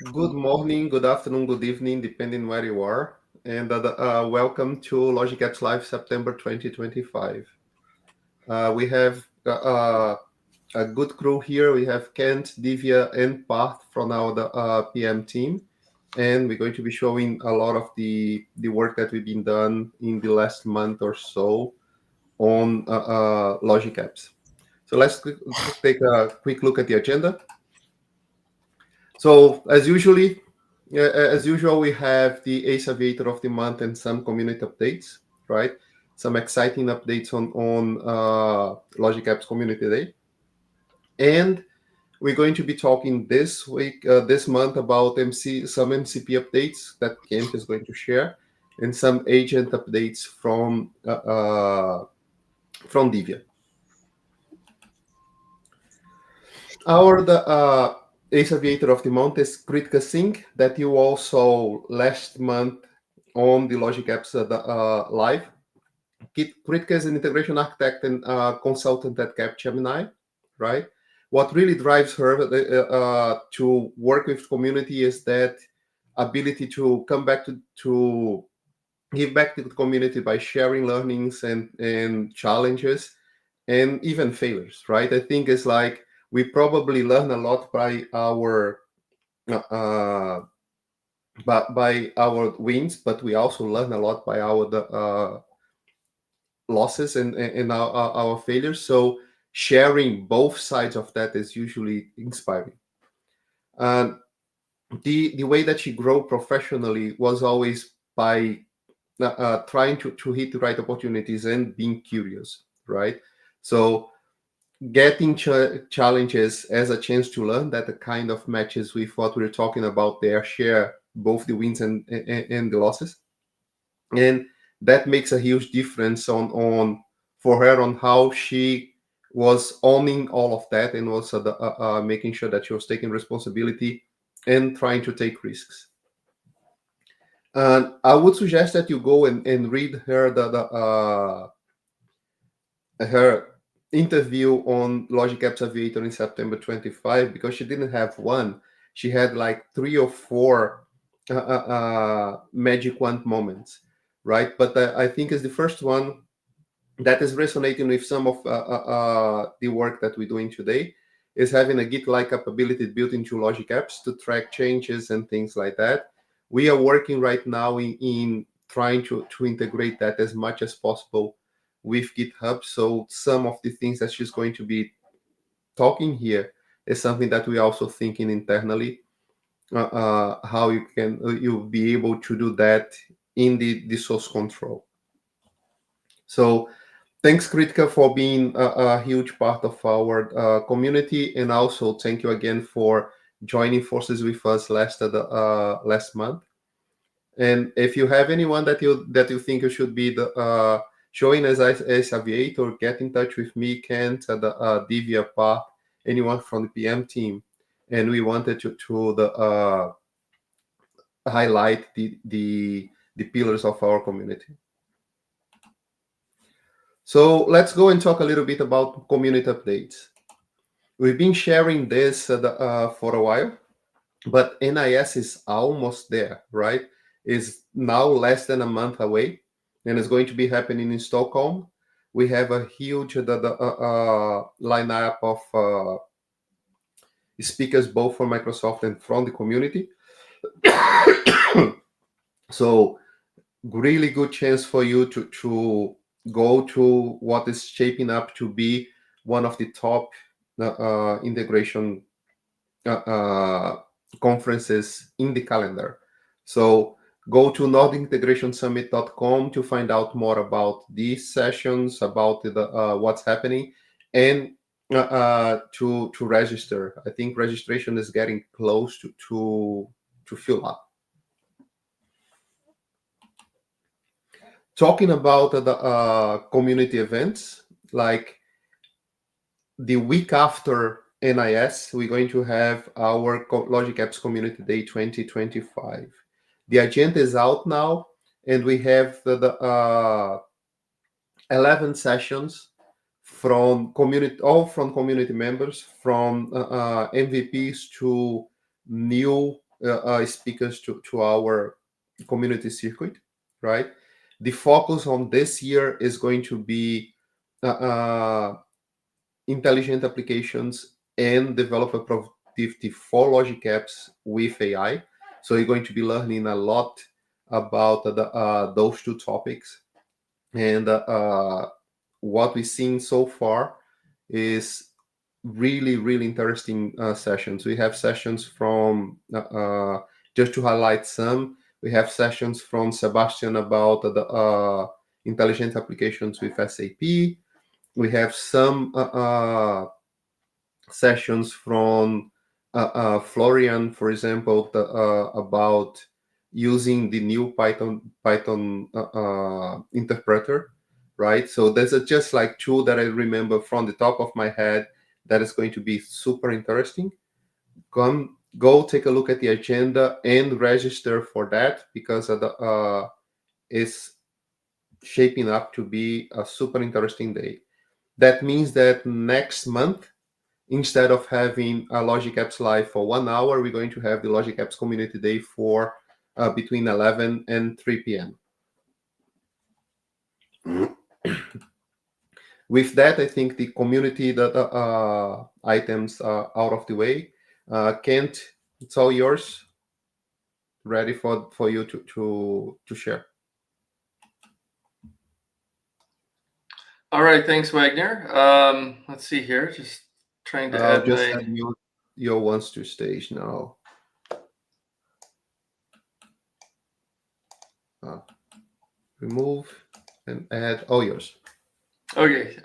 Good morning, good afternoon, good evening, depending where you are. And welcome to Logic Apps Live September 2025. We have a good crew here. We have Kent, Divya, and Parth from our PM team. And we're going to be showing a lot of the work that we've been done in the last month or so on Logic Apps. So let's take a quick look at the agenda. So as usual, we have the Ace Aviator of the month and some community updates, right? Some exciting updates on Logic Apps Community Day, and we're going to be talking this month about some MCP updates that Kent is going to share, and some agent updates from Divya. The Ace Aviator of the month is Kritika Singh, that you also last month on the Logic Apps Live. Kritika is an integration architect and consultant at Capgemini, right? What really drives her to work with community is that ability to come back to give back to the community by sharing learnings and challenges and even failures, right? I think it's like we probably learn a lot uh, by our wins, but we also learn a lot by our losses and our failures. So sharing both sides of that is usually inspiring. And the way that she grew professionally was always by trying to hit the right opportunities and being curious, right? So getting challenges as a chance to learn, that kind of matches with what we are talking about there, share both the wins and the losses, and that makes a huge difference on for her on how she was owning all of that and also making sure that she was taking responsibility and trying to take risks. And I would suggest that you go and read her interview on Logic Apps Aviator in September 25, because she didn't have one. She had like 3 or 4 magic wand moments, right? But I think is the first one that is resonating with some of the work that we're doing today, is having a Git-like capability built into Logic Apps to track changes and things like that. We are working right now in trying to integrate that as much as possible with GitHub. So some of the things that she's going to be talking here is something that we're also thinking internally, how you'll be able to do that in the source control. So thanks, Kritika, for being a huge part of our community, and also thank you again for joining forces with us last month. And if you have anyone that you think you should be showing as Aviator, get in touch with me, Kent, Divya, Parth, anyone from the PM team, and we wanted to highlight the pillars of our community. So let's go and talk a little bit about community updates. We've been sharing this for a while, but NIS is almost there, right? Is now less than a month away, and it's going to be happening in Stockholm. We have a huge lineup of speakers, both from Microsoft and from the community. So really good chance for you to go to what is shaping up to be one of the top integration conferences in the calendar. So go to nordintegrationsummit.com to find out more about these sessions, about what's happening, and to register. I think registration is getting close to fill up. Talking about the community events, like the week after NIS, we're going to have our Logic Apps Community Day 2025. The agenda is out now, and we have the 11 sessions from community members, from MVPs to new speakers to our community circuit, right? The focus on this year is going to be intelligent applications and developer productivity for logic apps with AI. So you're going to be learning a lot about those two topics. And what we've seen so far is really, really interesting sessions. We have sessions from, just to highlight some, we have sessions from Sebastian about the intelligent applications with SAP. We have some sessions from Florian, for example, about using the new Python interpreter, right? So there's just like two that I remember from the top of my head that is going to be super interesting. Go take a look at the agenda and register for that, because it's shaping up to be a super interesting day. That means that next month, instead of having a Logic Apps Live for 1 hour, we're going to have the Logic Apps Community Day for between 11 and 3 p.m. With that, I think the community items are out of the way. Kent, it's all yours. Ready for you to share. All right, thanks, Wagner. Let's see here. Just trying to add just add your ones to stage now. Remove and add all yours. Okay,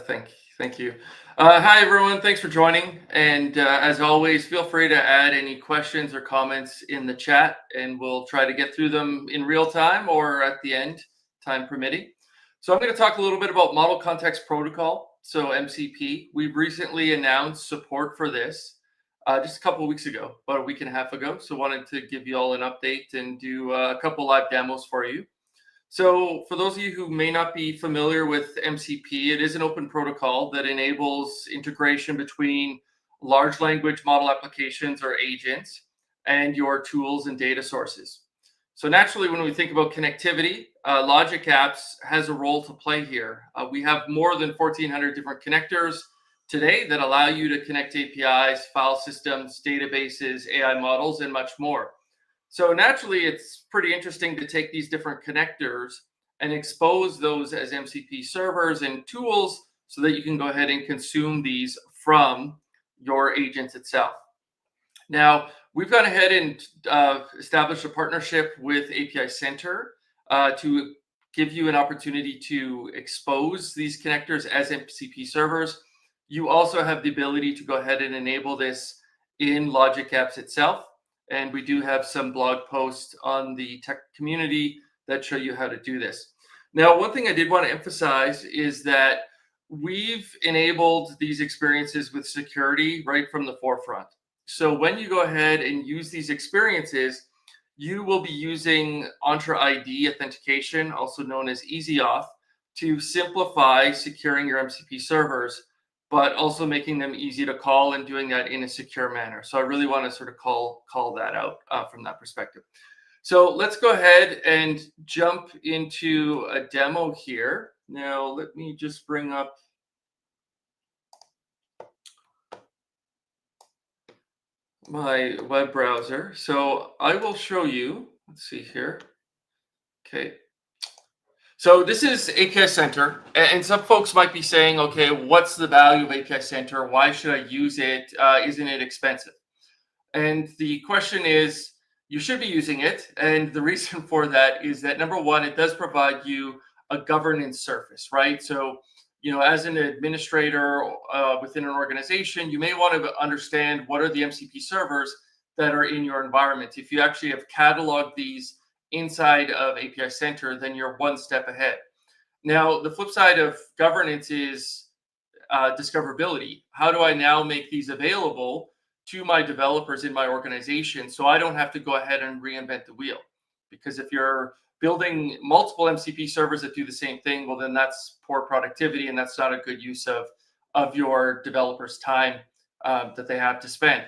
thank you. Hi, everyone. Thanks for joining. And as always, feel free to add any questions or comments in the chat, and we'll try to get through them in real time or at the end, time permitting. So I'm going to talk a little bit about Model Context Protocol, so MCP. We've recently announced support for this just a couple of weeks ago, about a week and a half ago. So wanted to give you all an update and do a couple live demos for you. So for those of you who may not be familiar with MCP, it is an open protocol that enables integration between large language model applications or agents and your tools and data sources. So naturally, when we think about connectivity, Logic Apps has a role to play here. We have more than 1,400 different connectors today that allow you to connect APIs, file systems, databases, AI models, and much more. So naturally, it's pretty interesting to take these different connectors and expose those as MCP servers and tools so that you can go ahead and consume these from your agents itself. Now, we've gone ahead and established a partnership with API Center to give you an opportunity to expose these connectors as MCP servers. You also have the ability to go ahead and enable this in Logic Apps itself. And we do have some blog posts on the tech community that show you how to do this. Now, one thing I did want to emphasize is that we've enabled these experiences with security right from the forefront. So when you go ahead and use these experiences, you will be using Entra ID authentication, also known as EasyAuth, to simplify securing your MCP servers, but also making them easy to call and doing that in a secure manner. So I really want to sort of call that out from that perspective. So let's go ahead and jump into a demo here. Now, let me just bring up my web browser. So I will show you, let's see here. Okay. So this is API Center, and some folks might be saying, okay, what's the value of API Center? Why should I use it? Isn't it expensive? And the question is, you should be using it. And the reason for that is that, number one, it does provide you a governance surface, right? So, as an administrator within an organization, you may want to understand what are the MCP servers that are in your environment. If you actually have cataloged these inside of API Center, then you're one step ahead. Now, the flip side of governance is discoverability. How do I now make these available to my developers in my organization so I don't have to go ahead and reinvent the wheel? Because if you're building multiple MCP servers that do the same thing, well, then that's poor productivity, and that's not a good use of your developers' time that they have to spend.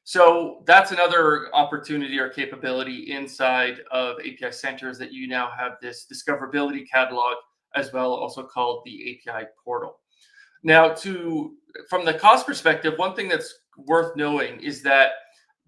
So that's another opportunity or capability inside of API centers, that you now have this discoverability catalog as well, also called the API portal. Now, from the cost perspective, one thing that's worth knowing is that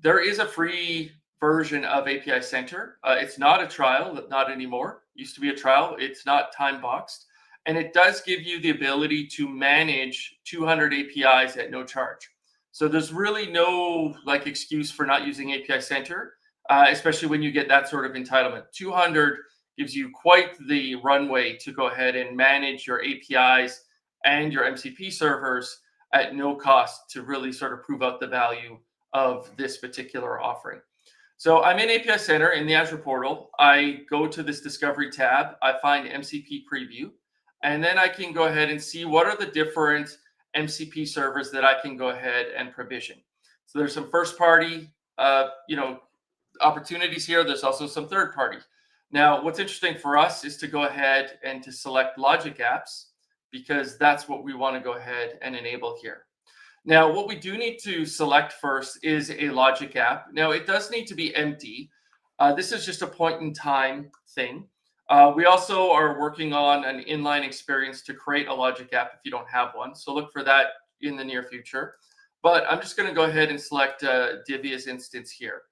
there is a free version of API Center. It's not a trial, not anymore. It used to be a trial. It's not time boxed, and it does give you the ability to manage 200 APIs at no charge. So there's really no excuse for not using API Center, especially when you get that sort of entitlement. 200 gives you quite the runway to go ahead and manage your APIs and your MCP servers at no cost, to really sort of prove out the value of this particular offering. So I'm in API Center in the Azure portal. I go to this discovery tab. I find MCP preview, and then I can go ahead and see what are the different MCP servers that I can go ahead and provision. So there's some first party, opportunities here. There's also some third party. Now, what's interesting for us is to go ahead and to select logic apps, because that's what we want to go ahead and enable here. Now, what we do need to select first is a logic app. Now, it does need to be empty. This is just a point in time thing. We also are working on an inline experience to create a logic app if you don't have one. So look for that in the near future. But I'm just going to go ahead and select Divi as instance here.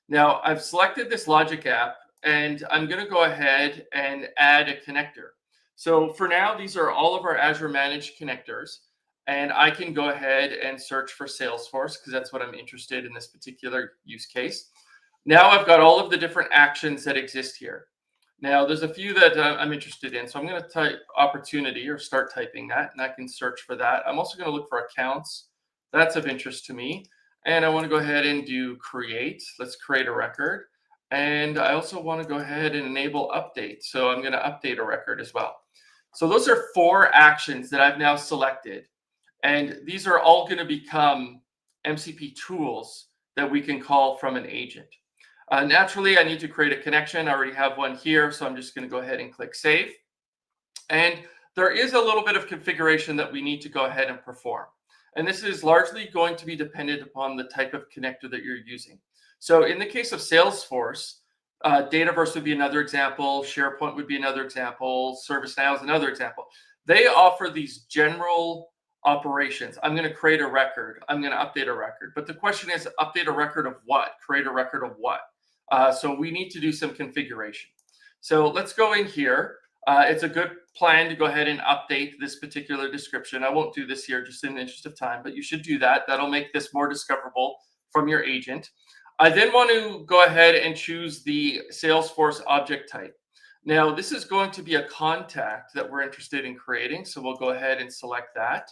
Now, I've selected this logic app, and I'm going to go ahead and add a connector. So for now, these are all of our Azure managed connectors, and I can go ahead and search for Salesforce, because that's what I'm interested in this particular use case. Now I've got all of the different actions that exist here. Now there's a few that I'm interested in. So I'm going to type opportunity, or start typing that, and I can search for that. I'm also going to look for accounts. That's of interest to me. And I want to go ahead and do create. Let's create a record. And I also want to go ahead and enable update. So I'm going to update a record as well. So those are 4 actions that I've now selected. And these are all going to become MCP tools that we can call from an agent. Naturally, I need to create a connection. I already have one here, so I'm just going to go ahead and click Save. And there is a little bit of configuration that we need to go ahead and perform. And this is largely going to be dependent upon the type of connector that you're using. So in the case of Salesforce, Dataverse would be another example. SharePoint would be another example. ServiceNow is another example. They offer these general operations. I'm going to create a record. I'm going to update a record. But the question is, update a record of what? Create a record of what? So we need to do some configuration. So let's go in here. It's a good plan to go ahead and update this particular description. I won't do this here just in the interest of time, but you should do that. That'll make this more discoverable from your agent. I then want to go ahead and choose the Salesforce object type. Now, this is going to be a contact that we're interested in creating, so we'll go ahead and select that.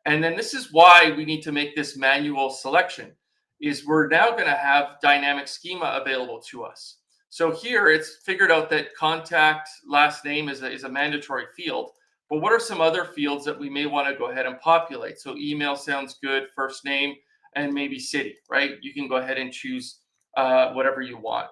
And then this is why we need to make this manual selection, is we're now going to have dynamic schema available to us. So here it's figured out that contact last name is a mandatory field. But what are some other fields that we may want to go ahead and populate? So email sounds good, first name, and maybe city, right? You can go ahead and choose whatever you want.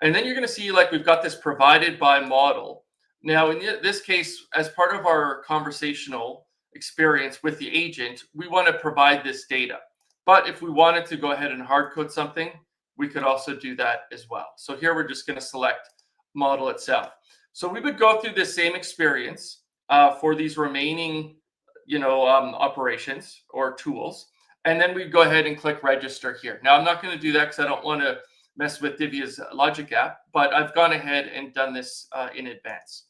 And then you're going to see we've got this provided by model. Now, in this case, as part of our conversational experience with the agent, we want to provide this data. But if we wanted to go ahead and hard code something, we could also do that as well. So here we're just going to select model itself. So we would go through this same experience for these remaining, operations or tools. And then we go ahead and click register here. Now, I'm not going to do that because I don't want to mess with Divi's logic app, but I've gone ahead and done this in advance.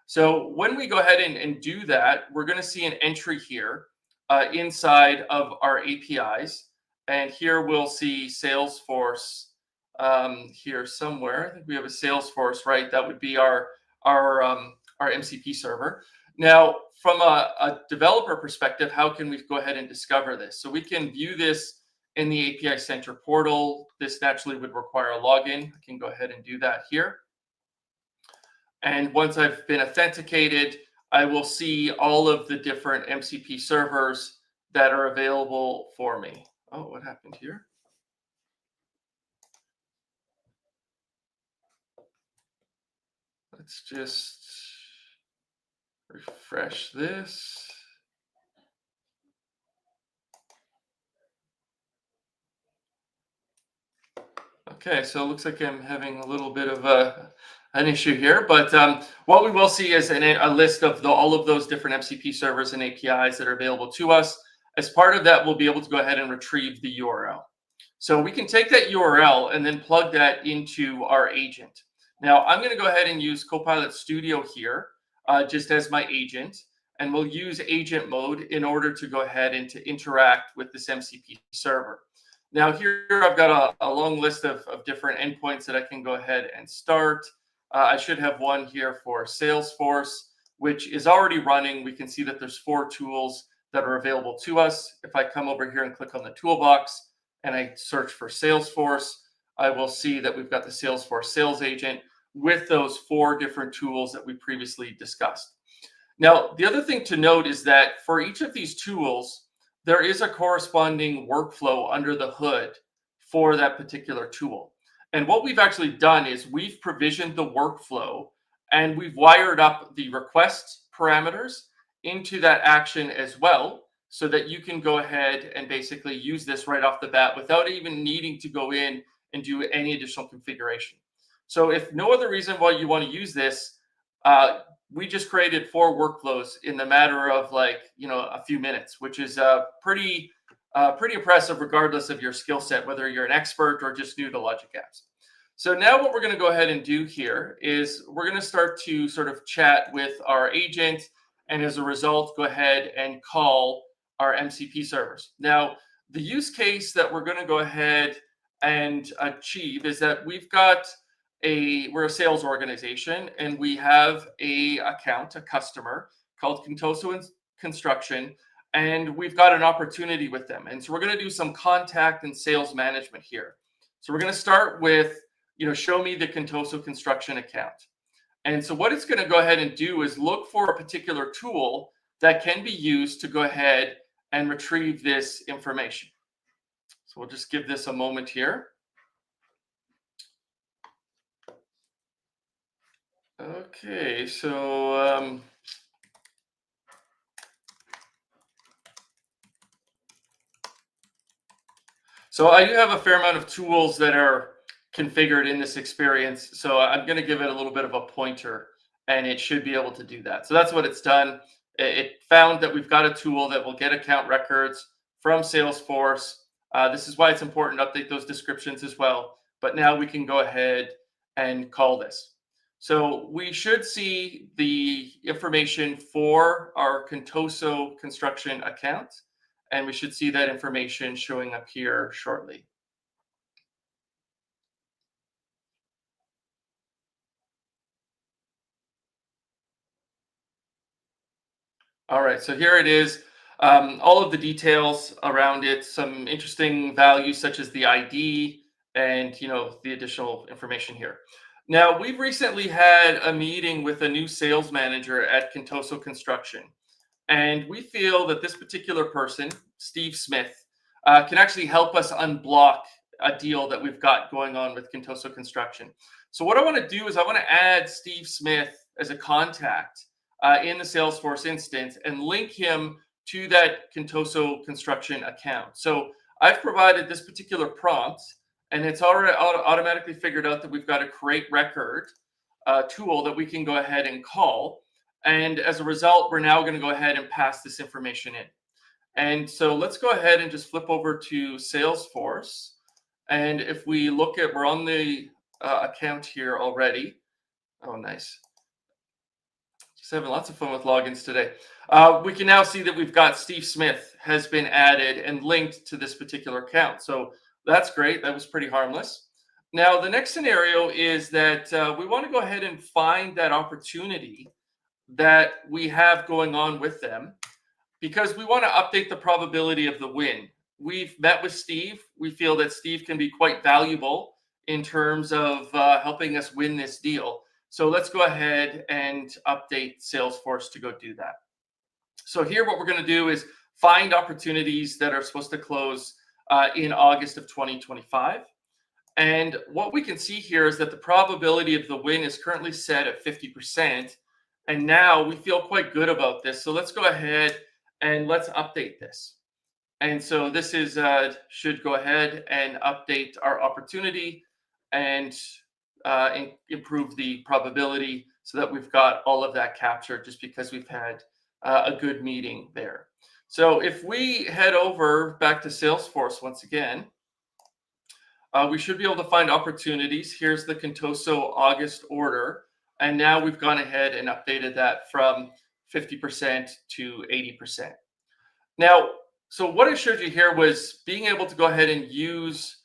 So when we go ahead and do that, we're going to see an entry here inside of our APIs. And here we'll see Salesforce here somewhere. I think we have a Salesforce, right? That would be our MCP server. Now, from a developer perspective, how can we go ahead and discover this? So we can view this in the API Center portal. This naturally would require a login. I can go ahead and do that here. And once I've been authenticated, I will see all of the different MCP servers that are available for me. Oh, what happened here? Let's just refresh this. Okay, so it looks like I'm having a little bit of an issue here, but what we will see is a list of all of those different MCP servers and APIs that are available to us. As part of that, we'll be able to go ahead and retrieve the URL. So we can take that URL and then plug that into our agent. Now, I'm going to go ahead and use Copilot Studio here just as my agent, and we'll use agent mode in order to go ahead and to interact with this MCP server. Now here I've got a long list of different endpoints that I can go ahead and start. I should have one here for Salesforce, which is already running. We can see that there's 4 tools that are available to us. If I come over here and click on the toolbox and I search for Salesforce, I will see that we've got the Salesforce sales agent with those 4 different tools that we previously discussed. Now, the other thing to note is that for each of these tools, there is a corresponding workflow under the hood for that particular tool. And what we've actually done is we've provisioned the workflow and we've wired up the request parameters into that action as well, so that you can go ahead and basically use this right off the bat without even needing to go in and do any additional configuration. So if no other reason why you want to use this, we just created 4 workflows in the matter of a few minutes, which is pretty impressive regardless of your skill set, whether you're an expert or just new to Logic Apps. So now what we're going to go ahead and do here is we're going to start to sort of chat with our agent, and as a result, go ahead and call our MCP servers. Now, the use case that we're going to go ahead and achieve is that we're a sales organization, and we have a customer called Contoso Construction, and we've got an opportunity with them. And so we're going to do some contact and sales management here. So we're going to start with, show me the Contoso Construction account. And so what it's going to go ahead and do is look for a particular tool that can be used to go ahead and retrieve this information. So we'll just give this a moment here. Okay, so I do have a fair amount of tools that are configured in this experience. So I'm going to give it a little bit of a pointer, and it should be able to do that. So that's what it's done. It found that we've got a tool that will get account records from Salesforce. This is why it's important to update those descriptions as well. But now we can go ahead and call this. So we should see the information for our Contoso Construction account, and we should see that information showing up here shortly. All right, so here it is. All of the details around it, some interesting values such as the ID and the additional information here. Now, we've recently had a meeting with a new sales manager at Contoso Construction, and we feel that this particular person, Steve Smith, can actually help us unblock a deal that we've got going on with Contoso Construction. So what I want to do is I want to add Steve Smith as a contact in the Salesforce instance and link him to that Contoso Construction account. So I've provided this particular prompt, and it's already automatically figured out that we've got a create record tool that we can go ahead and call. And as a result, we're now going to go ahead and pass this information in. And so let's go ahead and just flip over to Salesforce. And if we look at, we're on the account here already. Oh, nice. Just having lots of fun with logins today. We can now see that we've got Steve Smith has been added and linked to this particular account. So that's great. That was pretty harmless. Now, the next scenario is that we want to go ahead and find that opportunity that we have going on with them, because we want to update the probability of the win. We've met with Steve. We feel that Steve can be quite valuable in terms of helping us win this deal. So let's go ahead and update Salesforce to go do that. So here what we're going to do is find opportunities that are supposed to close in August of 2025. And what we can see here is that the probability of the win is currently set at 50%. And now we feel quite good about this. So let's go ahead and let's update this. And so this is should go ahead and update our opportunity. and improve the probability so that we've got all of that captured just because we've had a good meeting there. So if we head over back to Salesforce once again, we should be able to find opportunities. Here's the Contoso August order. And now we've gone ahead and updated that from 50% to 80%. Now, so what I showed you here was being able to go ahead and use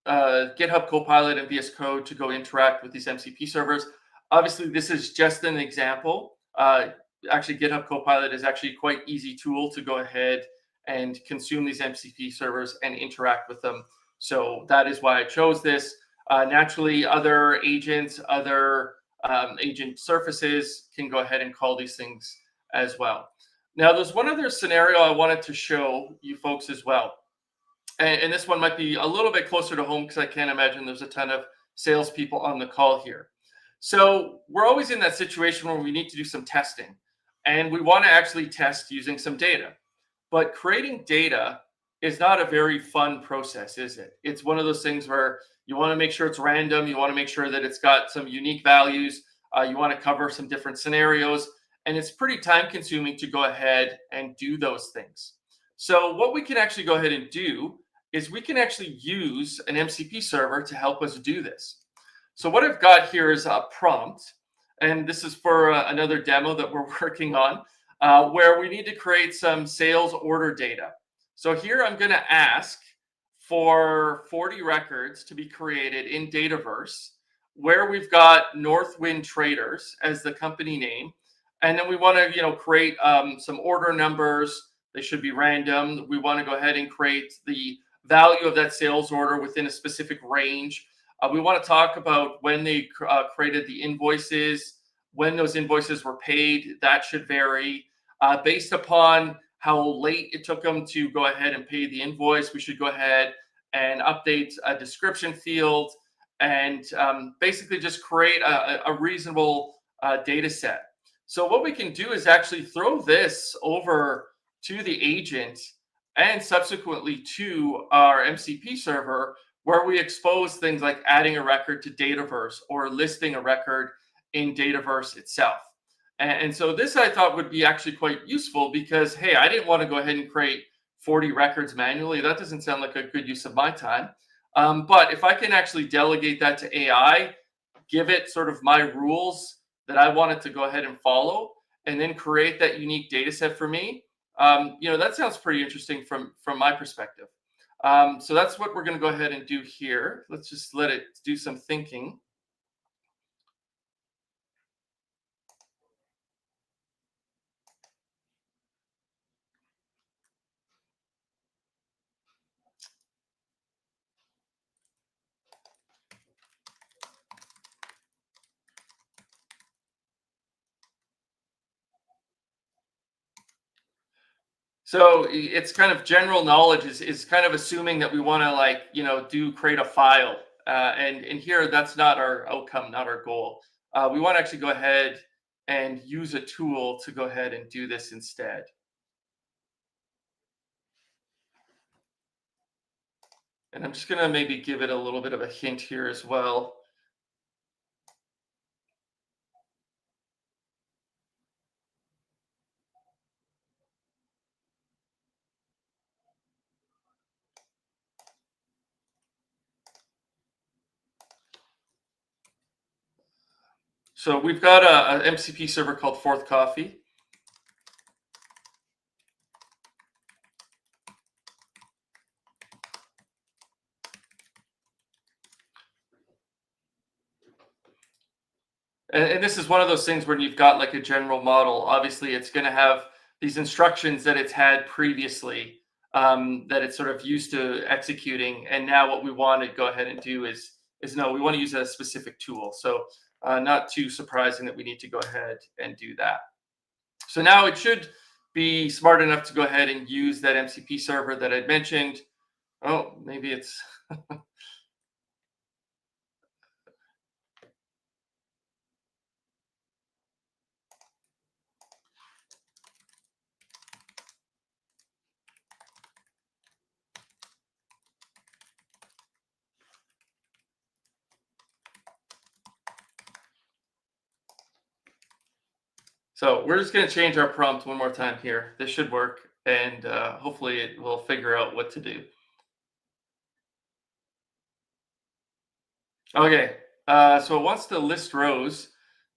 GitHub Copilot and VS Code to go interact with these MCP servers. Obviously, this is just an example. Actually, GitHub Copilot is actually quite easy tool to go ahead and consume these MCP servers and interact with them. So that is why I chose this. Naturally, other agents, other agent surfaces can go ahead and call these things as well. Now, there's one other scenario I wanted to show you folks as well. And this one might be a little bit closer to home because I can't imagine there's a ton of salespeople on the call here. So we're always in that situation where we need to do some testing, and we want to actually test using some data. But creating data is not a very fun process, is it? It's one of those things where you want to make sure it's random. You want to make sure that it's got some unique values. You want to cover some different scenarios, and it's pretty time consuming to go ahead and do those things. So what we can actually go ahead and do is we can actually use an MCP server to help us do this. So what I've got here is a prompt, and this is for another demo that we're working on, where we need to create some sales order data. So here I'm going to ask for 40 records to be created in Dataverse, where we've got Northwind Traders as the company name, and then we want to, create some order numbers. They should be random. We want to go ahead and create the value of that sales order within a specific range. We want to talk about when they created the invoices, when those invoices were paid. That should vary. Based upon how late it took them to go ahead and pay the invoice, we should go ahead and update a description field and basically just create a reasonable data set. So what we can do is actually throw this over to the agent and subsequently to our MCP server, where we expose things like adding a record to Dataverse or listing a record in Dataverse itself. And so this I thought would be actually quite useful because, hey, I didn't want to go ahead and create 40 records manually. That doesn't sound like a good use of my time. But if I can actually delegate that to AI, give it sort of my rules that I want it to go ahead and follow, and then create that unique data set for me, that sounds pretty interesting from my perspective. So that's what we're going to go ahead and do here. Let's just let it do some thinking. So it's kind of general knowledge is kind of assuming that we want to create a file. And here, that's not our outcome, not our goal. We want to actually go ahead and use a tool to go ahead and do this instead. And I'm just going to maybe give it a little bit of a hint here as well. So we've got a MCP server called Fourth Coffee. And this is one of those things where you've got like a general model. Obviously, it's going to have these instructions that it's had previously that it's sort of used to executing. And now what we want to go ahead and do is no, we want to use a specific tool. So not too surprising that we need to go ahead and do that. So now it should be smart enough to go ahead and use that MCP server that I'd mentioned. Oh, maybe it's... So we're just going to change our prompt one more time here. This should work, and hopefully it will figure out what to do. Okay, so it wants to list rows.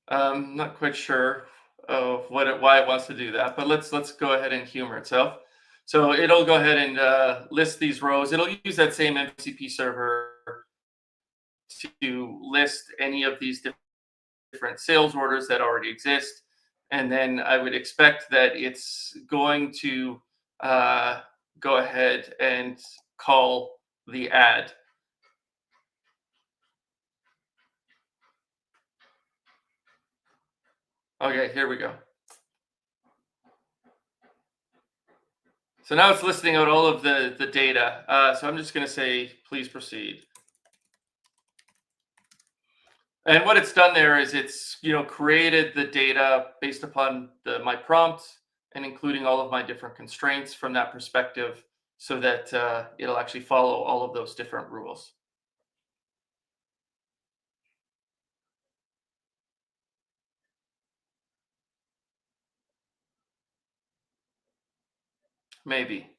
Not quite sure of why it wants to do that, but let's go ahead and humor itself. So it'll go ahead and list these rows. It'll use that same MCP server to list any of these different sales orders that already exist. And then I would expect that it's going to go ahead and call the add. Okay, here we go. So now it's listing out all of the data. So I'm just going to say, please proceed. And what it's done there is it's created the data based upon my prompt and including all of my different constraints from that perspective, so that it'll actually follow all of those different rules. Maybe.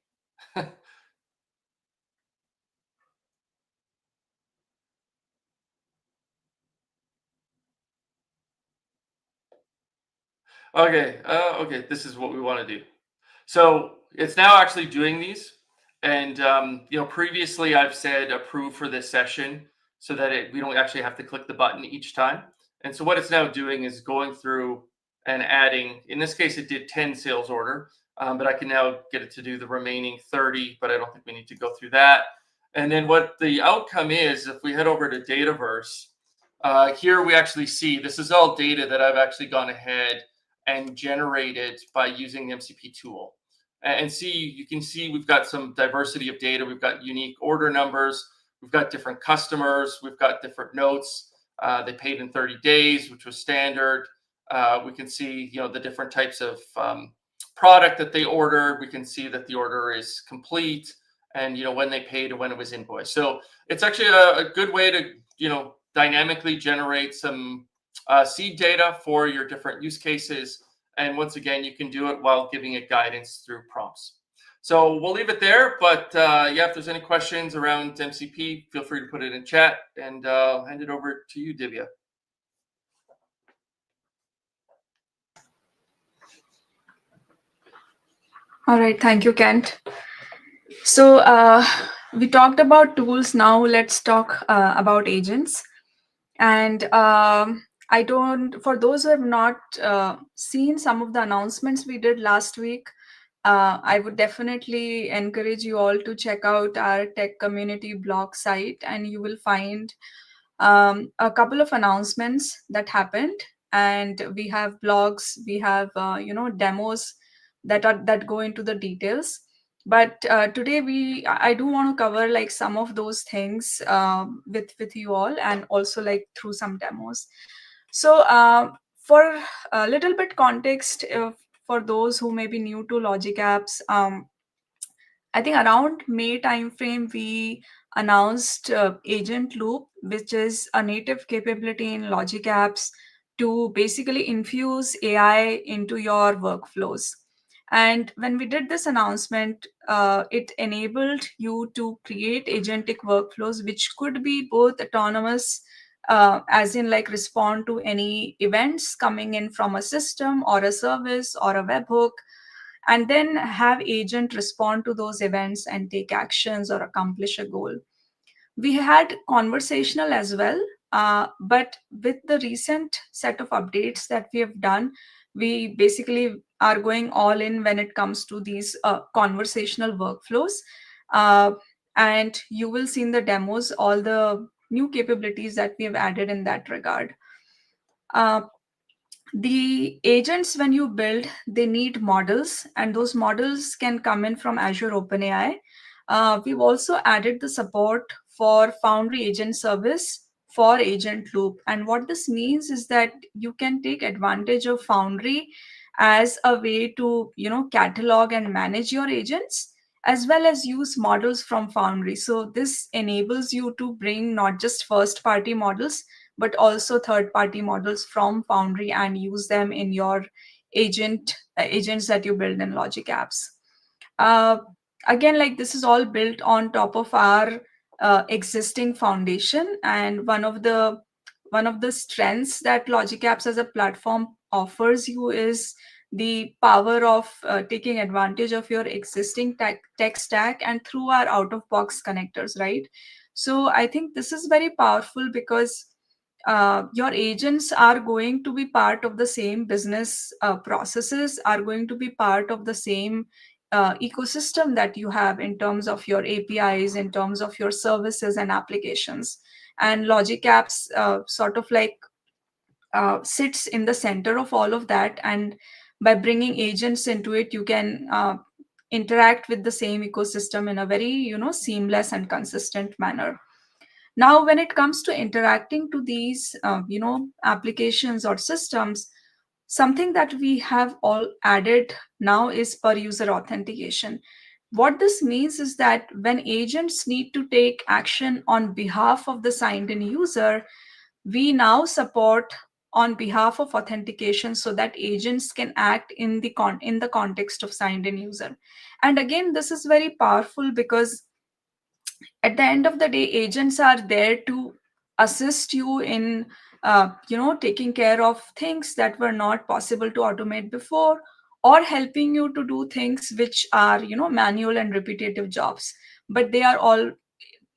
Okay. Okay. This is what we want to do. So it's now actually doing these, and previously I've said approve for this session so that we don't actually have to click the button each time. And so what it's now doing is going through and adding. In this case, it did 10 sales order, but I can now get it to do the remaining 30. But I don't think we need to go through that. And then what the outcome is, if we head over to Dataverse, here we actually see this is all data that I've actually gone ahead and generated by using the MCP tool. And you can see we've got some diversity of data. We've got unique order numbers. We've got different customers. We've got different notes. They paid in 30 days, which was standard. We can see, the different types of product that they ordered. We can see that the order is complete, and when they paid and when it was invoiced. So it's actually a good way to dynamically generate some seed data for your different use cases. And once again, you can do it while giving it guidance through prompts. So we'll leave it there. But if there's any questions around MCP, feel free to put it in chat, and I'll hand it over to you, Divya. All right. Thank you, Kent. So we talked about tools. Now let's talk about agents. And for those who have not seen some of the announcements we did last week, I would definitely encourage you all to check out our tech community blog site, and you will find a couple of announcements that happened. And we have blogs, we have demos that go into the details. But today I do want to cover like some of those things with you all, and also like through some demos. So for a little bit context, for those who may be new to Logic Apps, I think around May timeframe, we announced Agent Loop, which is a native capability in Logic Apps to basically infuse AI into your workflows. And when we did this announcement, it enabled you to create agentic workflows, which could be both autonomous, as in like respond to any events coming in from a system or a service or a webhook, and then have agent respond to those events and take actions or accomplish a goal. We had conversational as well, but with the recent set of updates that we have done, we basically are going all in when it comes to these conversational workflows. And you will see in the demos all the new capabilities that we have added in that regard. The agents, when you build, they need models, and those models can come in from Azure OpenAI. We've also added the support for Foundry Agent Service for Agent Loop. And what this means is that you can take advantage of Foundry as a way to, catalog and manage your agents, as well as use models from Foundry. So this enables you to bring not just first-party models, but also third-party models from Foundry and use them in your agents that you build in Logic Apps. Again, like this is all built on top of our existing foundation, and one of the strengths that Logic Apps as a platform offers you is the power of taking advantage of your existing tech stack and through our out of box connectors, right? So I think this is very powerful because your agents are going to be part of the same business processes, are going to be part of the same ecosystem that you have in terms of your APIs, in terms of your services and applications. And Logic Apps sort of like sits in the center of all of that. And by bringing agents into it, you can interact with the same ecosystem in a very, seamless and consistent manner. Now, when it comes to interacting to these, applications or systems, something that we have all added now is per user authentication. What this means is that when agents need to take action on behalf of the signed in user, we now support on behalf of authentication so that agents can act in the context of signed in user. And again, this is very powerful because at the end of the day, agents are there to assist you in taking care of things that were not possible to automate before, or helping you to do things which are manual and repetitive jobs. But they are all,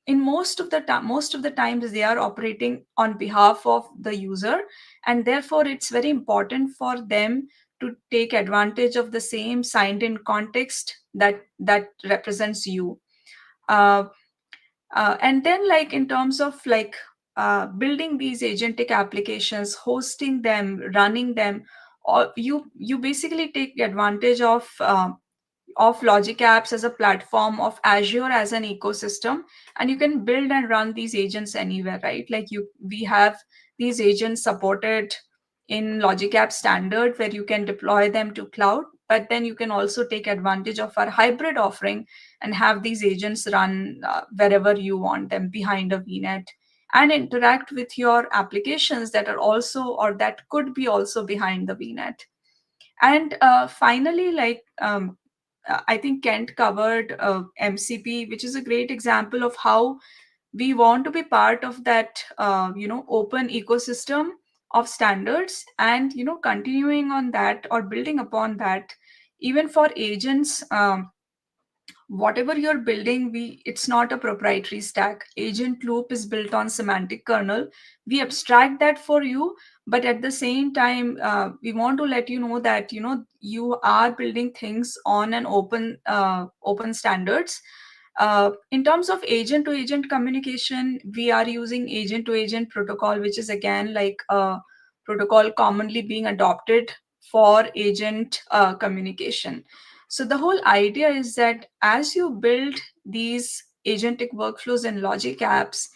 in most of the times, they are operating on behalf of the user, and therefore it's very important for them to take advantage of the same signed in context that represents you. uh, and then, like, in terms of like building these agentic applications, hosting them, running them, or you basically take advantage of Logic Apps as a platform, of Azure as an ecosystem, and you can build and run these agents anywhere, right? Like we have these agents supported in Logic App Standard, where you can deploy them to cloud, but then you can also take advantage of our hybrid offering and have these agents run wherever you want them behind a VNet, and interact with your applications that are also, or that could be also, behind the VNet. And finally, like I think Kent covered MCP, which is a great example of how we want to be part of that open ecosystem of standards, and continuing on that or building upon that. Even for agents, whatever you're building, it's not a proprietary stack. Agent loop is built on semantic kernel. We abstract that for you, but at the same time, we want to let you know that you are building things on an open standards. In terms of agent to agent communication, we are using agent to agent protocol, which is again like a protocol commonly being adopted for agent communication. So the whole idea is that as you build these agentic workflows and Logic Apps,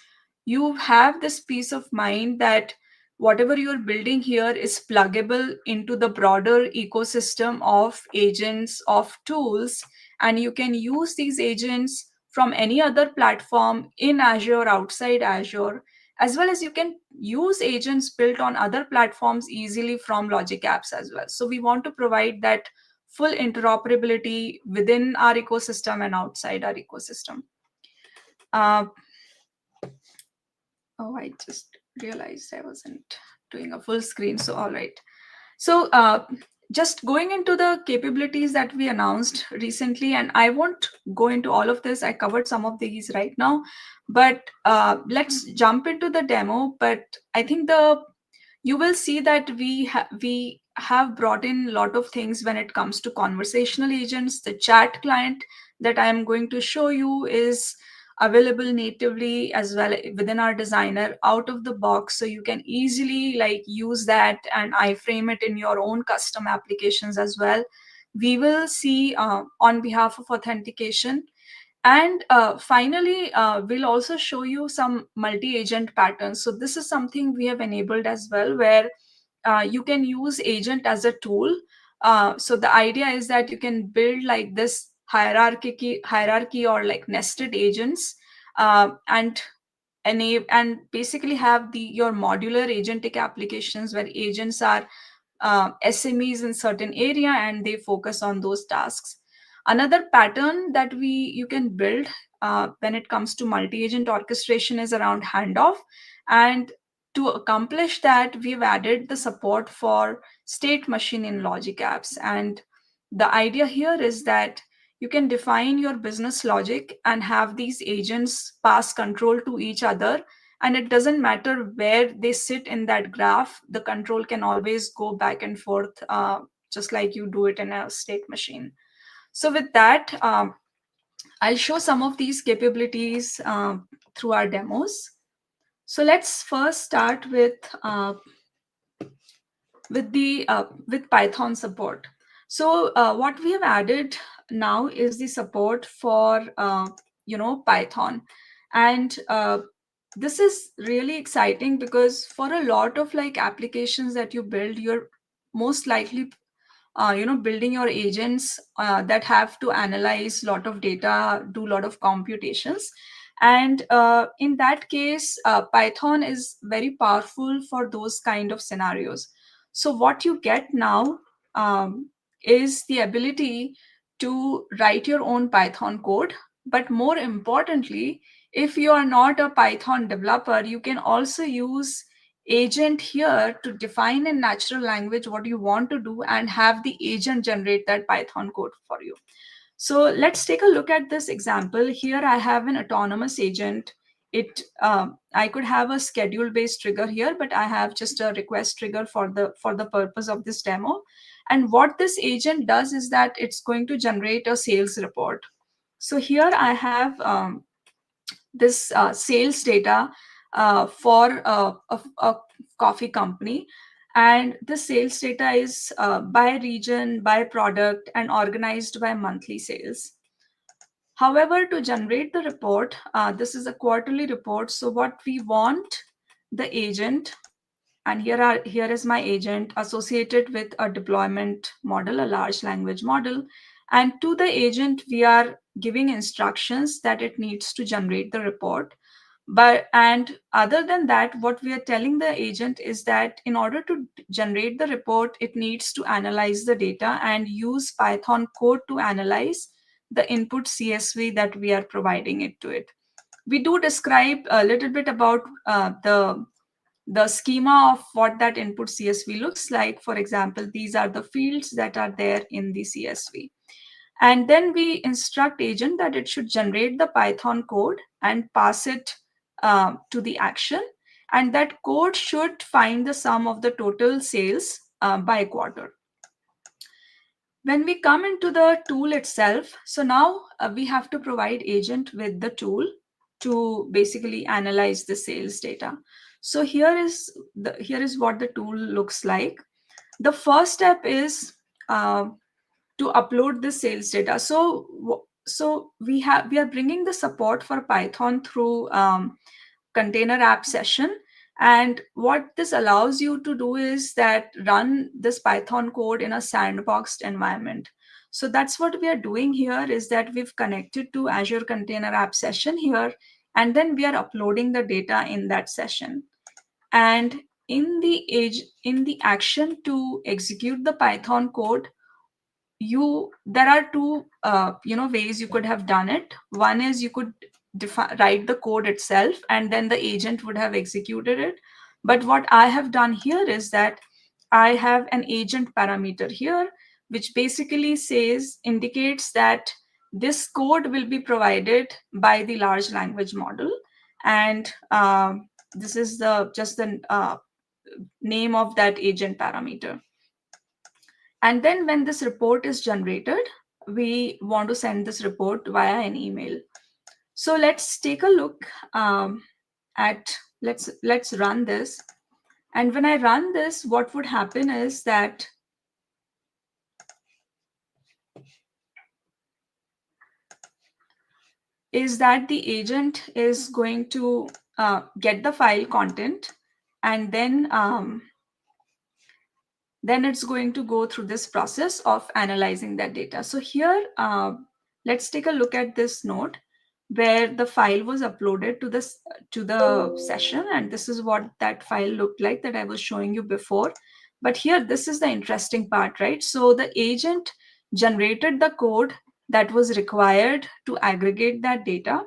you have this peace of mind that whatever you're building here is pluggable into the broader ecosystem of agents, of tools, and you can use these agents from any other platform in Azure or outside Azure, as well as you can use agents built on other platforms easily from Logic Apps as well. So we want to provide that full interoperability within our ecosystem and outside our ecosystem. Oh, I just realized I wasn't doing a full screen. So, all right. So just going into the capabilities that we announced recently, and I won't go into all of this. I covered some of these right now, but let's jump into the demo. But I think you will see that we have brought in a lot of things when it comes to conversational agents. The chat client that I am going to show you is available natively as well within our designer out of the box, so you can easily like use that and iframe it in your own custom applications as well. We will see on behalf of authentication. And finally, we'll also show you some multi-agent patterns. So this is something we have enabled as well, where you can use agent as a tool. So the idea is that you can build like this hierarchy or like nested agents, and basically have your modular agentic applications where agents are SMEs in certain area and they focus on those tasks. Another pattern that you can build when it comes to multi-agent orchestration is around handoff. And to accomplish that, we've added the support for state machine in logic apps. And the idea here is that you can define your business logic and have these agents pass control to each other. And it doesn't matter where they sit in that graph, the control can always go back and forth, just like you do it in a state machine. So with that, I'll show some of these capabilities through our demos. So let's first start with Python support. So what we have added now is the support for Python, and this is really exciting because for a lot of like applications that you build, you're most likely building your agents that have to analyze a lot of data, do a lot of computations. And in that case, Python is very powerful for those kind of scenarios. So what you get now is the ability to write your own Python code. But more importantly, if you are not a Python developer, you can also use agent here to define in natural language what you want to do and have the agent generate that Python code for you. So let's take a look at this example. Here I have an autonomous agent. I could have a schedule based trigger here, but I have just a request trigger for the purpose of this demo. And what this agent does is that it's going to generate a sales report. So here I have this sales data for a coffee company. And the sales data is by region, by product, and organized by monthly sales. However, to generate the report, this is a quarterly report. So what we want the agent, and here is my agent associated with a deployment model, a large language model. And to the agent, we are giving instructions that it needs to generate the report. And other than that, what we are telling the agent is that in order to generate the report, it needs to analyze the data and use Python code to analyze the input CSV that we are providing it to it. We do describe a little bit about the schema of what that input CSV looks like. For example, these are the fields that are there in the CSV. And then we instruct agent that it should generate the Python code and pass it to the action. And that code should find the sum of the total sales by quarter. When we come into the tool itself, so now we have to provide agent with the tool to basically analyze the sales data. So here is what the tool looks like. The first step is to upload the sales data. So we are bringing the support for Python through container app session. And what this allows you to do is that run this Python code in a sandboxed environment. So that's what we are doing here, is that we've connected to Azure Container App Session here, and then we are uploading the data in that session. And in the action to execute the Python code, there are two ways you could have done it. One is you could write the code itself, and then the agent would have executed it. But what I have done here is that I have an agent parameter here, which basically indicates that this code will be provided by the large language model. And this is just the name of that agent parameter. And then when this report is generated, we want to send this report via an email. So let's take a look let's run this. And when I run this, what would happen is that the agent is going to get the file content, and then it's going to go through this process of analyzing that data. So here, let's take a look at this node where the file was uploaded to the session. And this is what that file looked like that I was showing you before. But here, this is the interesting part, right? So the agent generated the code that was required to aggregate that data.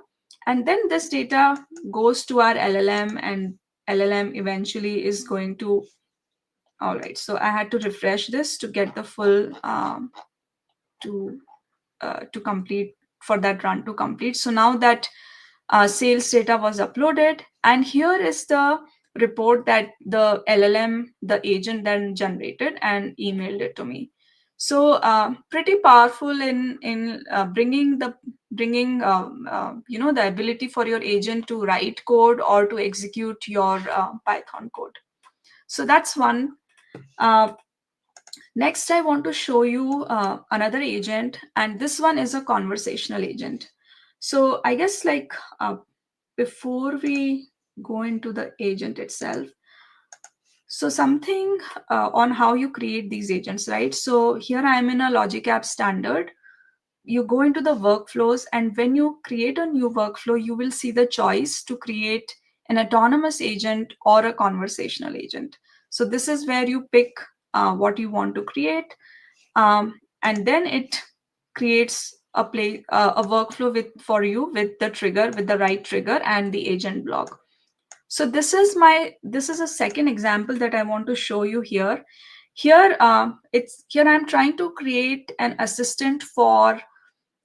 And then this data goes to our LLM, and LLM eventually is going to, all right, so I had to refresh this to get the full, to complete, for that run to complete. So now that sales data was uploaded, and here is the report that the LLM, the agent, then generated and emailed it to me. So pretty powerful in bringing the ability for your agent to write code or to execute your Python code. So that's one. Next, I want to show you another agent, and this one is a conversational agent. So I guess before we go into the agent itself, so something on how you create these agents, right? So here I am in a Logic App standard. You go into the workflows, and when you create a new workflow, you will see the choice to create an autonomous agent or a conversational agent. So this is where you pick what you want to create, and then it creates a workflow for you with the right trigger and the agent block. So this is a second example that I want to show you here. Here I'm trying to create an assistant for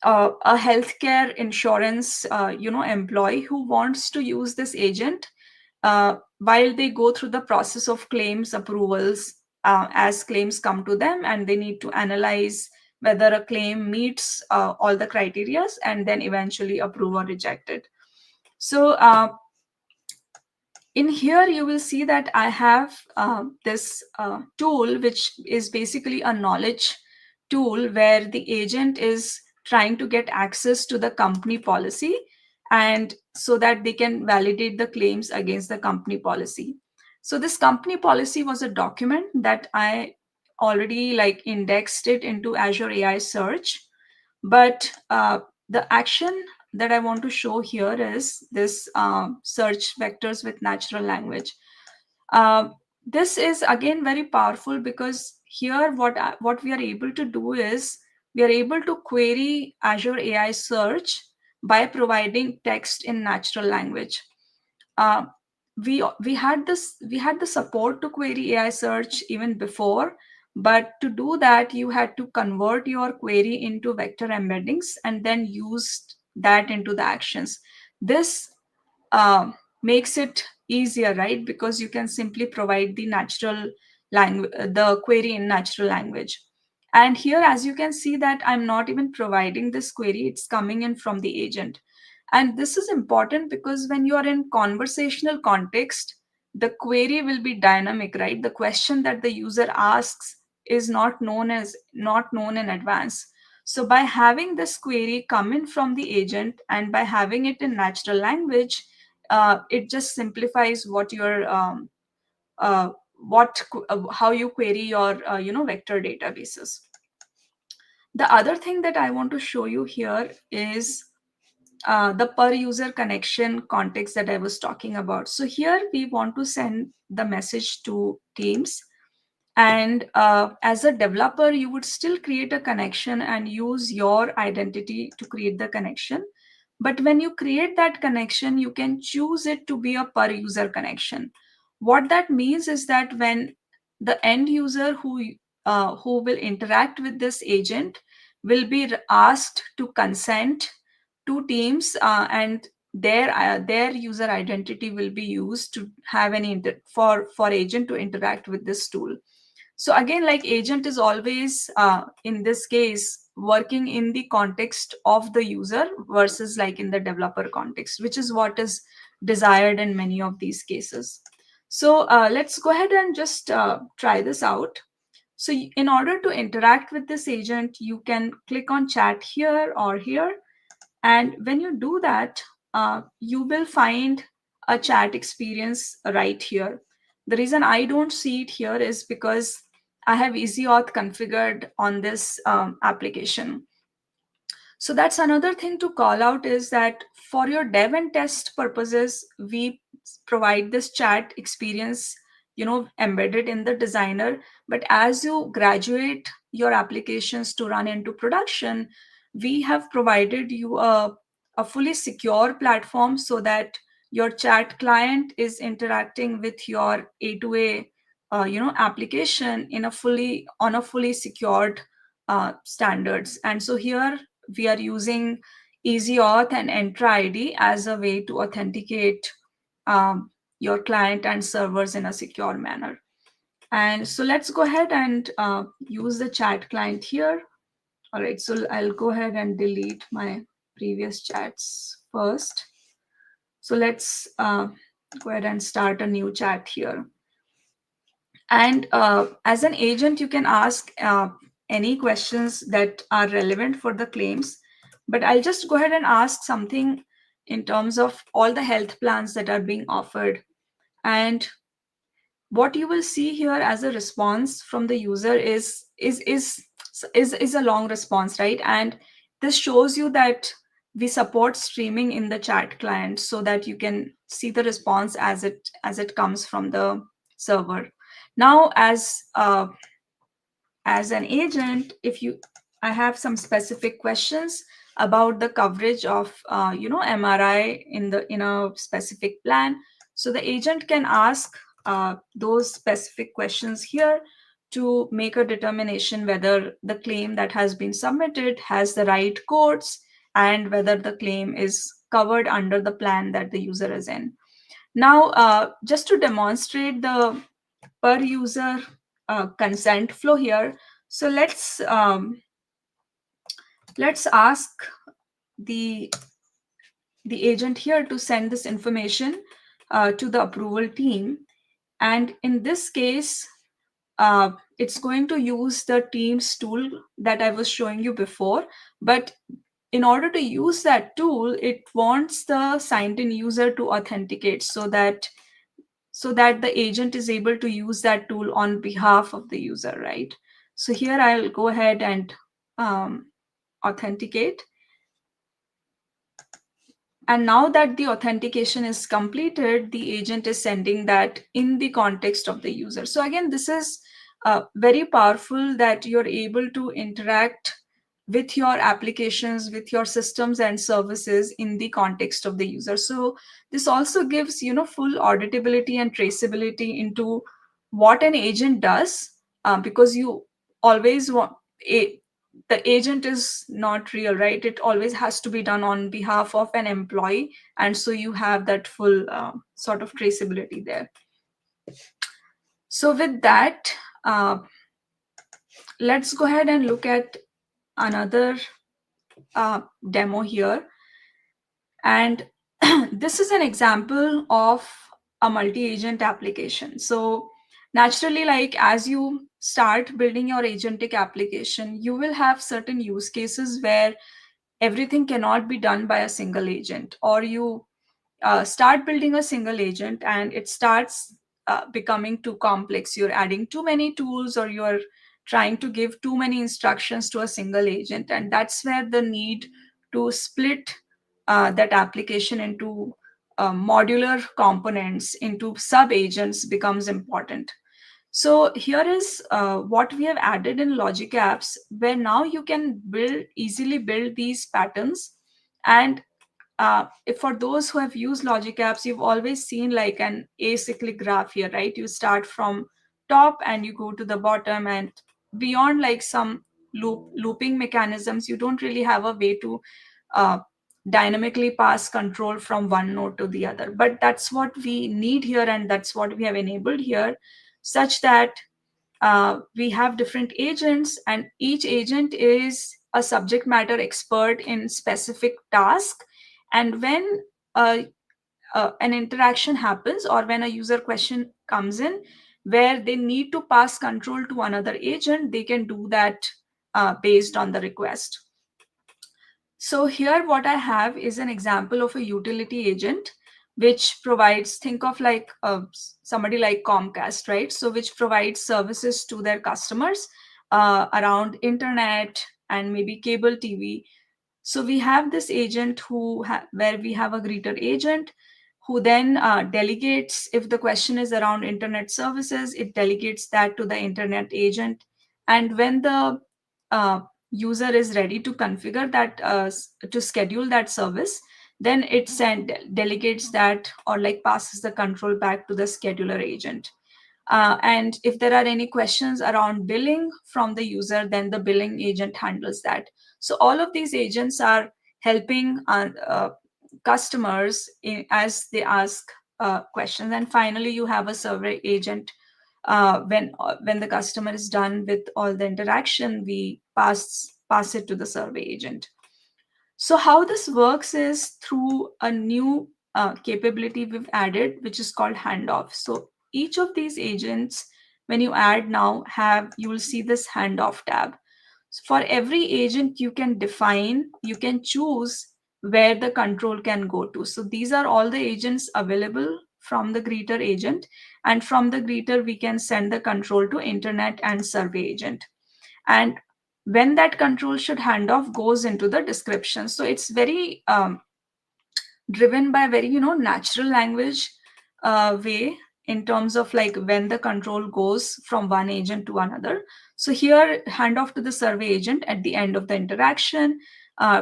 a healthcare insurance employee who wants to use this agent while they go through the process of claims approvals, as claims come to them, and they need to analyze whether a claim meets all the criteria, and then eventually approve or reject it. So in here, you will see that I have this tool, which is basically a knowledge tool where the agent is trying to get access to the company policy, and so that they can validate the claims against the company policy. So this company policy was a document that I already indexed it into Azure AI search. But the action that I want to show here is this search vectors with natural language. This is again very powerful, because here what we are able to do is we are able to query Azure AI search by providing text in natural language. Uh, we had the support to query AI search even before, but to do that you had to convert your query into vector embeddings and then use that into the actions. This makes it easier, right? Because you can simply provide the natural language, the query in natural language. And here, as you can see, that I'm not even providing this query, it's coming in from the agent. And this is important because when you are in conversational context, the query will be dynamic, right? The question that the user asks is not known in advance. So by having this query come in from the agent and by having it in natural language, it just simplifies what your how you query your vector databases. The other thing that I want to show you here is the per user connection context that I was talking about. So here we want to send the message to teams. And as a developer, you would still create a connection and use your identity to create the connection. But when you create that connection, you can choose it to be a per user connection. What that means is that when the end user who will interact with this agent will be asked to consent to teams, and their user identity will be used to have for agent to interact with this tool. So again, agent is always in this case working in the context of the user versus in the developer context, which is what is desired in many of these cases. So let's go ahead and just try this out. So in order to interact with this agent, you can click on chat here or here. And when you do that, you will find a chat experience right here. The reason I don't see it here is because I have easy auth configured on this application. So that's another thing to call out, is that for your dev and test purposes, we provide this chat experience embedded in the designer. But as you graduate your applications to run into production, we have provided you a fully secure platform so that your chat client is interacting with your A2A application on a fully secured standards. And so here we are using easy auth and Entra ID as a way to authenticate your client and servers in a secure manner. And so let's go ahead and use the chat client here. All right, so I'll go ahead and delete my previous chats first. So let's go ahead and start a new chat here. And as an agent, you can ask any questions that are relevant for the claims. But I'll just go ahead and ask something in terms of all the health plans that are being offered. And what you will see here as a response from the user is a long response, right? And this shows you that we support streaming in the chat client so that you can see the response as it comes from the server. Now, as an agent, I have some specific questions about the coverage of MRI in a specific plan. So the agent can ask those specific questions here to make a determination whether the claim that has been submitted has the right codes and whether the claim is covered under the plan that the user is in. Now, just to demonstrate the per user consent flow here, so let's ask the agent here to send this information to the approval team. And in this case, it's going to use the Teams tool that I was showing you before. But in order to use that tool, it wants the signed in user to authenticate so that the agent is able to use that tool on behalf of the user, right? So here I'll go ahead and authenticate. And now that the authentication is completed, the agent is sending that in the context of the user. So again, this is very powerful that you're able to interact with your applications, with your systems and services in the context of the user. So this also gives full auditability and traceability into what an agent does, because you always want the agent is not real, right? It always has to be done on behalf of an employee, and so you have that full sort of traceability there. So with that, let's go ahead and look at another demo here. And this is an example of a multi-agent application. So naturally, like as you start building your agentic application, you will have certain use cases where everything cannot be done by a single agent, or you start building a single agent and it starts becoming too complex. You're adding too many tools, or you're trying to give too many instructions to a single agent. And that's where the need to split that application into modular components, into sub agents, becomes important. So here is what we have added in Logic Apps, where now you can easily build these patterns. And if for those who have used Logic Apps, you've always seen like an acyclic graph here, right? You start from top and you go to the bottom, and beyond like some looping mechanisms, you don't really have a way to dynamically pass control from one node to the other. But that's what we need here, and that's what we have enabled here, such that we have different agents, and each agent is a subject matter expert in specific task. And when an interaction happens, or when a user question comes in where they need to pass control to another agent, they can do that based on the request. So here what I have is an example of a utility agent, which provides, think of like somebody like Comcast, right? So which provides services to their customers around internet and maybe cable TV. So we have this agent where we have a greeter agent who then delegates, if the question is around internet services, it delegates that to the internet agent. And when the user is ready to configure that, to schedule that service, then it delegates that, or like passes the control back to the scheduler agent. And if there are any questions around billing from the user, then the billing agent handles that. So all of these agents are helping customers as they ask questions. And finally, you have a survey agent. When the customer is done with all the interaction, we pass it to the survey agent. So how this works is through a new capability we've added, which is called handoff. So each of these agents, when you add now, you will see this handoff tab. So for every agent, you can choose where the control can go to. So these are all the agents available from the greeter agent, and from the greeter, we can send the control to internet and survey agent. And when that control should handoff goes into the description. So it's very driven by very natural language way, in terms of like when the control goes from one agent to another. So here, handoff to the survey agent at the end of the interaction.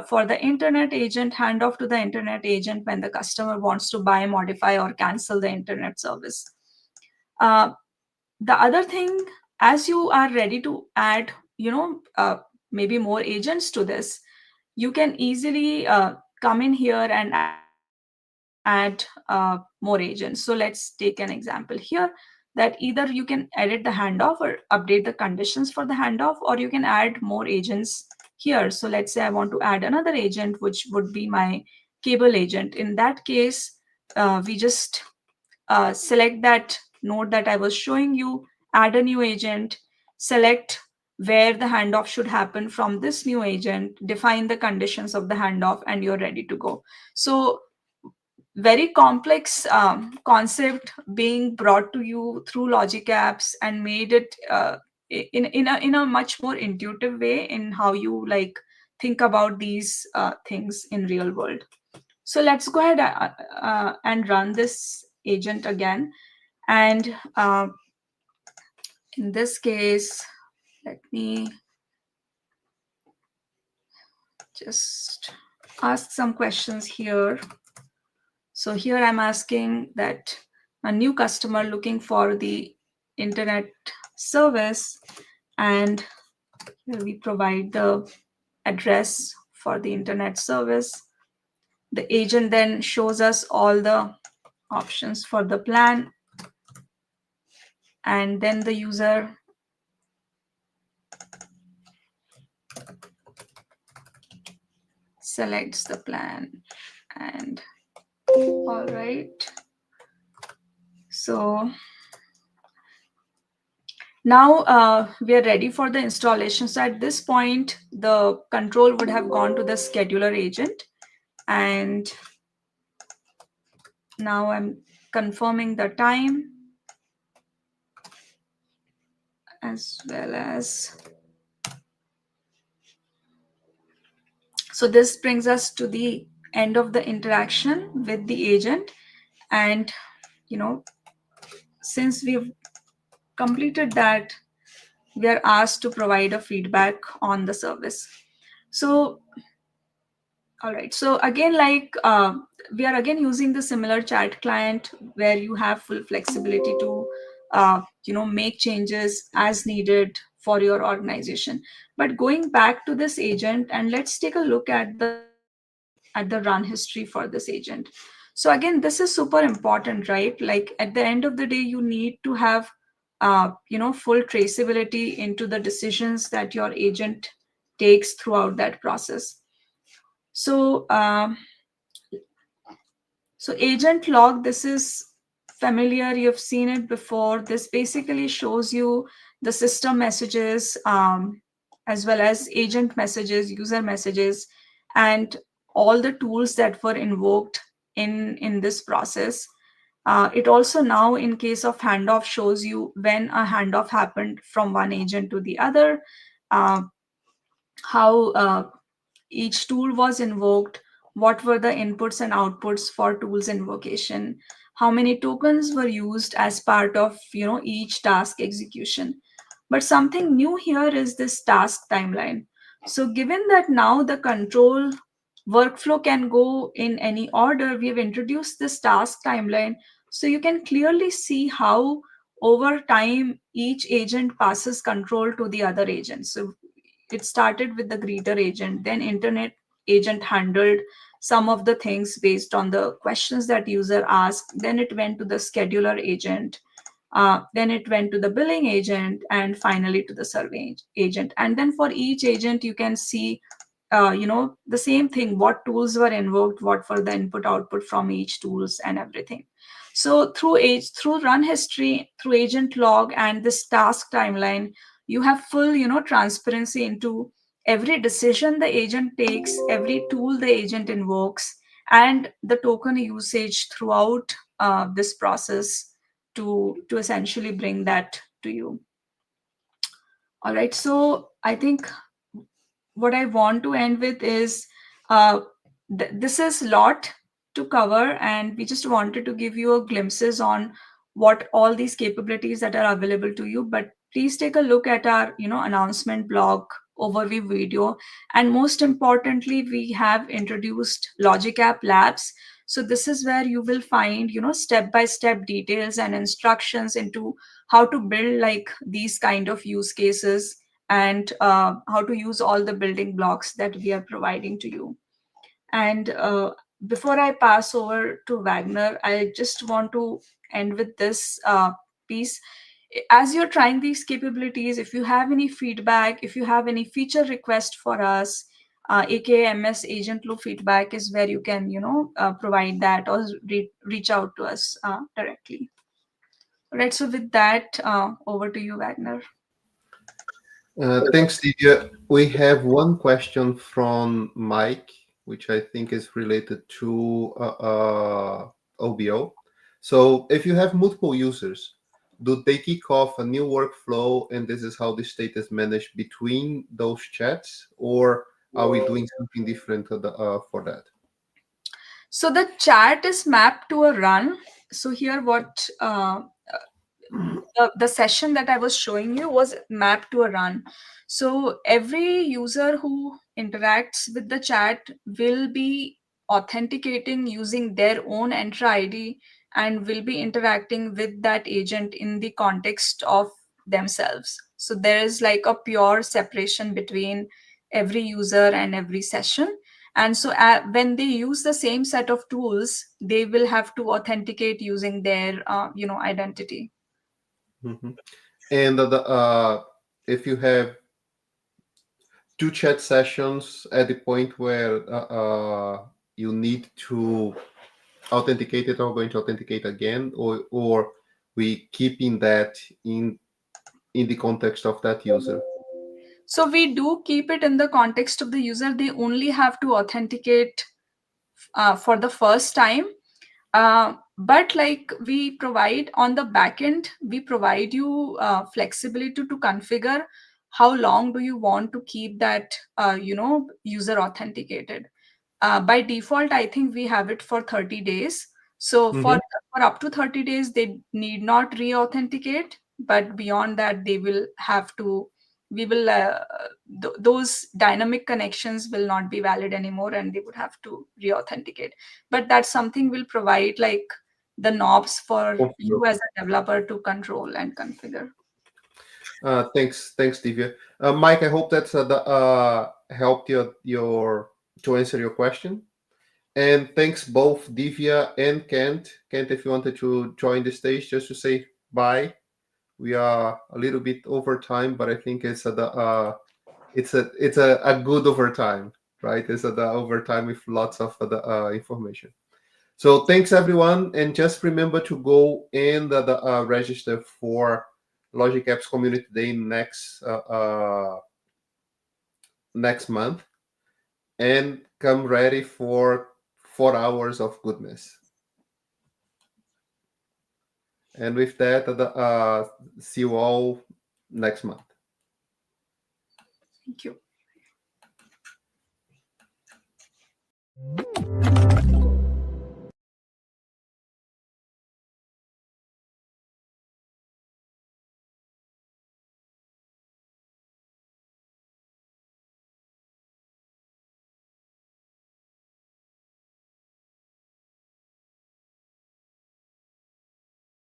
For the internet agent, handoff to the internet agent when the customer wants to buy, modify, or cancel the internet service. The other thing, as you are ready to add maybe more agents to this, you can easily come in here and add more agents. So let's take an example here, that either you can edit the handoff or update the conditions for the handoff, or you can add more agents here. So let's say I want to add another agent, which would be my cable agent. In that case, we just select that node that I was showing you, add a new agent, select where the handoff should happen from this new agent, define the conditions of the handoff, and you're ready to go. So very complex concept being brought to you through logic apps, and made it in a much more intuitive way in how you like think about these things in real world. So let's go ahead and run this agent again. And in this case, let me just ask some questions here. So here I'm asking that a new customer looking for the internet service, and here we provide the address for the internet service. The agent then shows us all the options for the plan, and then the user selects the plan. And all right, so now we are ready for the installation. So at this point, the control would have gone to the scheduler agent, and now I'm confirming the time, as well as, so this brings us to the end of the interaction with the agent. And since we've completed that, we are asked to provide a feedback on the service. So all right, so again, like we are again using the similar chat client, where you have full flexibility to make changes as needed for your organization. But going back to this agent, and let's take a look at the run history for this agent. So again, this is super important, right? Like at the end of the day, you need to have full traceability into the decisions that your agent takes throughout that process. So so agent log, this is familiar, you've seen it before. This basically shows you the system messages, as well as agent messages, user messages, and all the tools that were invoked in this process. It also now, in case of handoff, shows you when a handoff happened from one agent to the other, how each tool was invoked, what were the inputs and outputs for tools invocation, how many tokens were used as part of each task execution. But something new here is this task timeline. So given that now the control workflow can go in any order, we have introduced this task timeline, so you can clearly see how over time each agent passes control to the other agent. So it started with the greeter agent, then internet agent handled some of the things based on the questions that user asked, then it went to the scheduler agent, then it went to the billing agent, and finally to the survey agent. And then for each agent you can see the same thing, what tools were invoked, what were the input output from each tools, and everything. So through run history, through agent log and this task timeline, you have full transparency into every decision the agent takes, every tool the agent invokes, and the token usage throughout this process to essentially bring that to you. All right, so I think what I want to end with is this is a lot to cover, and we just wanted to give you a glimpses on what all these capabilities that are available to you. But please take a look at our announcement blog overview video, and most importantly, we have introduced Logic App Labs. So this is where you will find step-by-step details and instructions into how to build like these kind of use cases, and how to use all the building blocks that we are providing to you. And before I pass over to Wagner, I just want to end with this piece. As you're trying these capabilities, if you have any feedback, if you have any feature request for us, aka MS Agent Loop feedback is where you can provide that, or reach out to us directly. All right, so with that, over to you, Wagner. Thanks, Divya. We have one question from Mike, which I think is related to OBO. So, if you have multiple users, do they kick off a new workflow, and this is how the state is managed between those chats, or are we doing something different for that? So the chat is mapped to a run. So here, what the session that I was showing you was mapped to a run. So every user who interacts with the chat will be authenticating using their own Entra ID, and will be interacting with that agent in the context of themselves. So there is like a pure separation between every user and every session. And so when they use the same set of tools, they will have to authenticate using their identity. Mhm. And if you have two chat sessions at the point where you need to authenticate it, or going to authenticate again, or we keeping that in the context of that user? So we do keep it in the context of the user. They only have to authenticate for the first time. But like we provide on the backend, we provide you flexibility to configure how long do you want to keep that user authenticated. By default, I think we have it for 30 days. So for up to 30 days, they need not re-authenticate, but beyond that, they will have to. We will those dynamic connections will not be valid anymore, and they would have to re-authenticate. But that's something we'll provide, like the knobs for you as a developer to control and configure. Thanks, Divya. Mike, I hope that's helped your to answer your question. And thanks both Divya and Kent. Kent, if you wanted to join the stage, just to say bye. We are a little bit over time, but I think it's a good overtime, right? It's the overtime with lots of information. So thanks everyone, and just remember to go and register for Logic Apps Community Day next month, and come ready for 4 hours of goodness. And with that, see you all next month. Thank you. you.